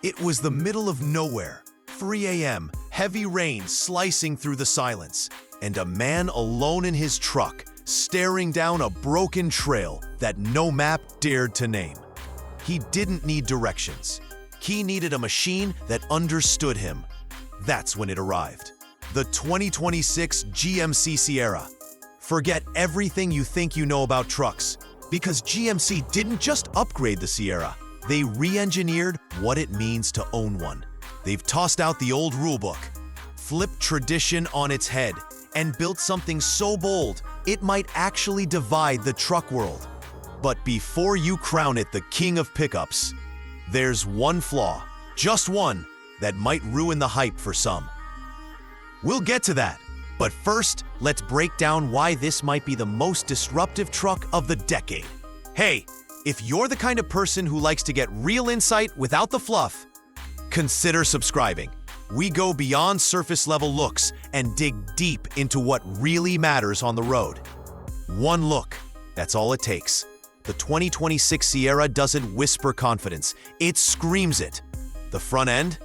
It was the middle of nowhere, 3 a.m., heavy rain slicing through the silence, and a man alone in his truck, staring down a broken trail that no map dared to name. He didn't need directions. He needed a machine that understood him. That's when it arrived. The 2026 GMC Sierra. Forget everything you think you know about trucks, because GMC didn't just upgrade the Sierra. They re-engineered what it means to own one. They've tossed out the old rulebook, flipped tradition on its head, and built something so bold, it might actually divide the truck world. But before you crown it the king of pickups, there's one flaw, just one, that might ruin the hype for some. We'll get to that, but first, let's break down why this might be the most disruptive truck of the decade. Hey, if you're the kind of person who likes to get real insight without the fluff, consider subscribing. We go beyond surface-level looks and dig deep into what really matters on the road. One look, that's all it takes. The 2026 Sierra doesn't whisper confidence, it screams it. The front end?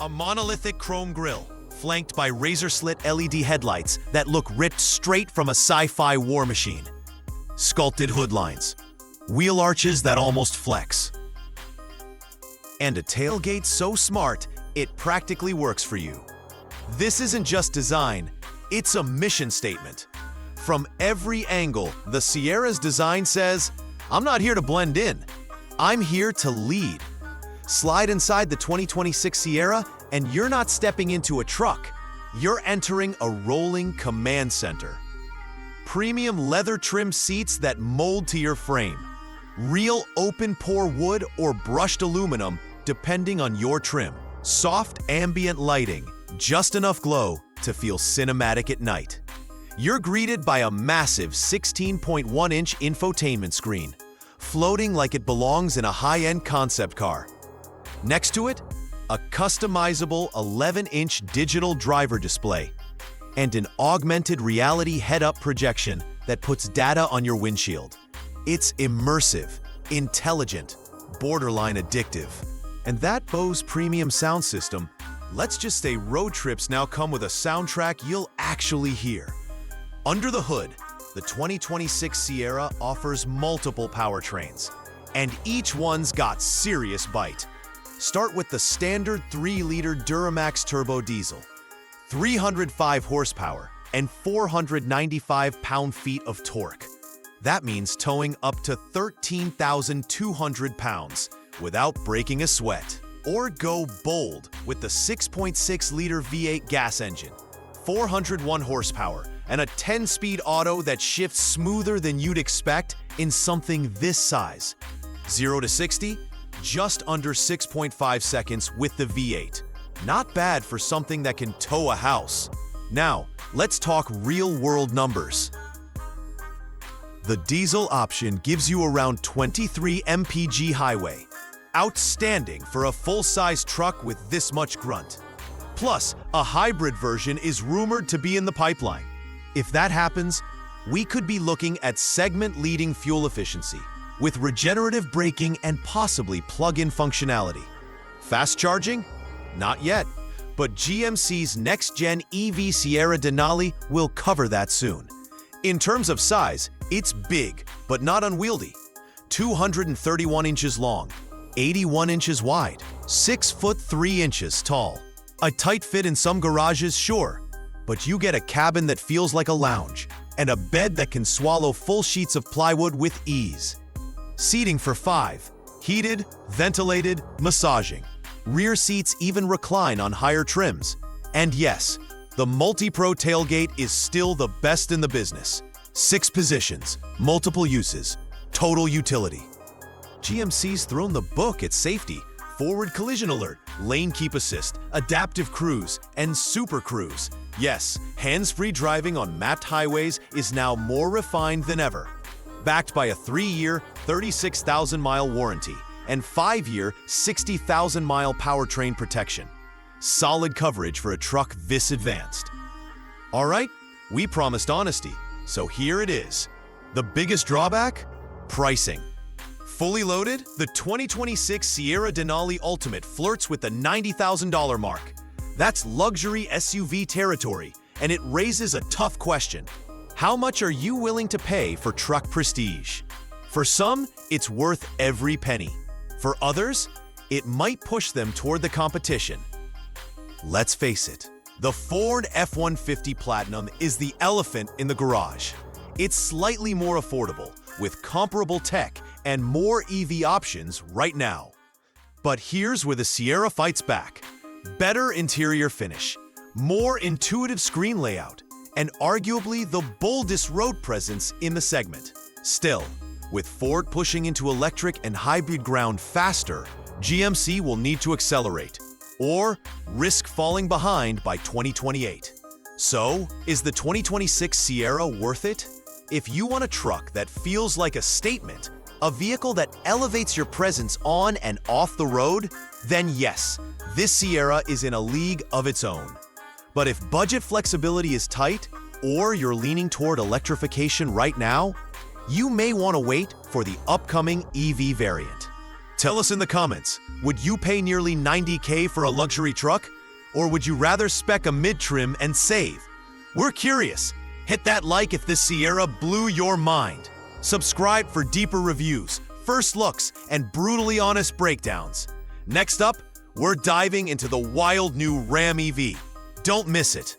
A monolithic chrome grille, flanked by razor-slit LED headlights that look ripped straight from a sci-fi war machine. Sculpted hood lines, wheel arches that almost flex, and a tailgate so smart, it practically works for you. This isn't just design, it's a mission statement. From every angle, the Sierra's design says, I'm not here to blend in, I'm here to lead. Slide inside the 2026 Sierra, and you're not stepping into a truck, you're entering a rolling command center. Premium leather trim seats that mold to your frame. Real open-pore wood or brushed aluminum, depending on your trim. Soft ambient lighting, just enough glow to feel cinematic at night. You're greeted by a massive 16.1-inch infotainment screen, floating like it belongs in a high-end concept car. Next to it, a customizable 11-inch digital driver display and an augmented reality head-up projection that puts data on your windshield. It's immersive, intelligent, borderline addictive. And that Bose premium sound system, let's just say road trips now come with a soundtrack you'll actually hear. Under the hood, the 2026 Sierra offers multiple powertrains, and each one's got serious bite. Start with the standard 3-liter Duramax turbo diesel, 305 horsepower and 495 pound-feet of torque. That means towing up to 13,200 pounds without breaking a sweat. Or go bold with the 6.6-liter V8 gas engine, 401 horsepower, and a 10-speed auto that shifts smoother than you'd expect in something this size. 0 to 60, just under 6.5 seconds with the V8. Not bad for something that can tow a house. Now, let's talk real-world numbers. The diesel option gives you around 23 mpg highway. Outstanding for a full-size truck with this much grunt. Plus, a hybrid version is rumored to be in the pipeline. If that happens, we could be looking at segment-leading fuel efficiency, with regenerative braking and possibly plug-in functionality. Fast charging? Not yet, but GMC's next-gen EV Sierra Denali will cover that soon. In terms of size, it's big, but not unwieldy. 231 inches long, 81 inches wide, 6 foot 3 inches tall. A tight fit in some garages, sure, but you get a cabin that feels like a lounge and a bed that can swallow full sheets of plywood with ease. Seating for 5, heated, ventilated, massaging. Rear seats even recline on higher trims. And yes, the Multi-Pro tailgate is still the best in the business. 6 positions, multiple uses, total utility. GMC's thrown the book at safety. Forward collision alert, lane keep assist, adaptive cruise, and super cruise. Yes, hands-free driving on mapped highways is now more refined than ever. Backed by a 3-year, 36,000-mile warranty and 5-year, 60,000-mile powertrain protection. Solid coverage for a truck this advanced. All right, we promised honesty, so here it is. The biggest drawback? Pricing. Fully loaded, the 2026 Sierra Denali Ultimate flirts with the $90,000 mark. That's luxury SUV territory, and it raises a tough question. How much are you willing to pay for truck prestige? For some, it's worth every penny. For others, it might push them toward the competition. Let's face it, the Ford F-150 Platinum is the elephant in the garage. It's slightly more affordable, with comparable tech and more EV options right now. But here's where the Sierra fights back. Better interior finish, more intuitive screen layout, and arguably the boldest road presence in the segment. Still, with Ford pushing into electric and hybrid ground faster, GMC will need to accelerate, or risk falling behind by 2028. So, is the 2026 Sierra worth it? If you want a truck that feels like a statement, a vehicle that elevates your presence on and off the road, then yes, this Sierra is in a league of its own. But if budget flexibility is tight, or you're leaning toward electrification right now, you may want to wait for the upcoming EV variant. Tell us in the comments, would you pay nearly $90K for a luxury truck? Or would you rather spec a mid-trim and save? We're curious. Hit that like if this Sierra blew your mind. Subscribe for deeper reviews, first looks, and brutally honest breakdowns. Next up, we're diving into the wild new Ram EV. Don't miss it.